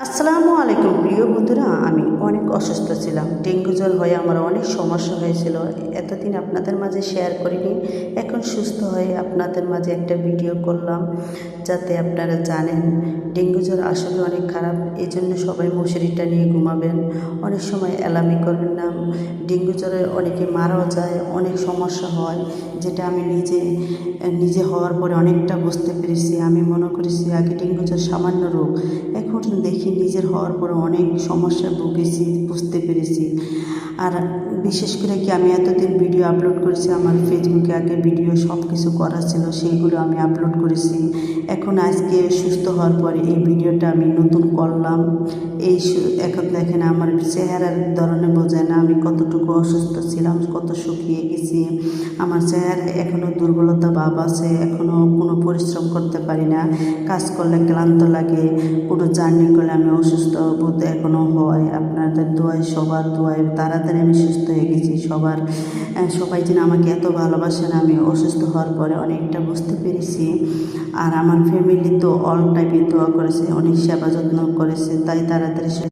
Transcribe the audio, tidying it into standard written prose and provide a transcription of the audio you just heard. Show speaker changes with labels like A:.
A: আসসালামু আলাইকুম প্রিয় বন্ধুরা, আমি অনেক অসুস্থ ছিলাম। ডেঙ্গু জ্বর হয়ে আমার অনেক সমস্যা হয়েছিল। এতদিন আপনাদের মাঝে শেয়ার করিনি। এখন সুস্থ হয়ে আপনাদের মাঝে একটা ভিডিও করলাম, যাতে আপনারা জানেন ডেঙ্গু জ্বর আসলে অনেক খারাপ। এই জন্য সবাই মশারিটা নিয়ে ঘুমাবেন, অনেক সময় এলামি করবেন না। ডেঙ্গু জ্বরে অনেকে মারাও যায়, অনেক সমস্যা হয়, যেটা আমি নিজে হওয়ার পরে অনেকটা বুঝতে পেরেছি। আমি মনে করেছি আগে ডেঙ্গু জ্বর সামান্য রোগ, এখন দেখি নিজের হওয়ার পরে অনেক সমস্যা ভুগেছি, বুঝতে পেরেছি। আর বিশেষ করে কি, আমি এতদিন ভিডিও আপলোড করেছি আমার ফেসবুকে, আগে ভিডিও সব কিছু করা ছিল, সেইগুলো আমি আপলোড করেছি। এখন আজকে সুস্থ হওয়ার পরে এই ভিডিওটা আমি নতুন করলাম। এখন দেখেন আমার চেহারার ধরনে বোঝায় না আমি কতটুকু অসুস্থ ছিলাম, কত শুকিয়ে গেছি। আমার চেহারা এখনও দুর্বলতা ভাব আছে, এখনও কোনো পরিশ্রম করতে পারি না, কাজ করলে ক্লান্ত লাগে, কোনো জার্নি করলে আমি অসুস্থ বোধ এখনও হয়। আপনাদের দোয়ায়, সবার দোয়ায় তাড়াতাড়ি আমি সুস্থ হয়ে গেছি। সবাই যেন আমাকে এত ভালোবাসেন, আমি অসুস্থ হওয়ার পরে অনেকটা বুঝতে পেরেছি। আর আমার ফ্যামিলি তো অল টাইমে দোয়া করেছে, অনেক সেবা যত্ন করেছে, তাই তাড়াতাড়ি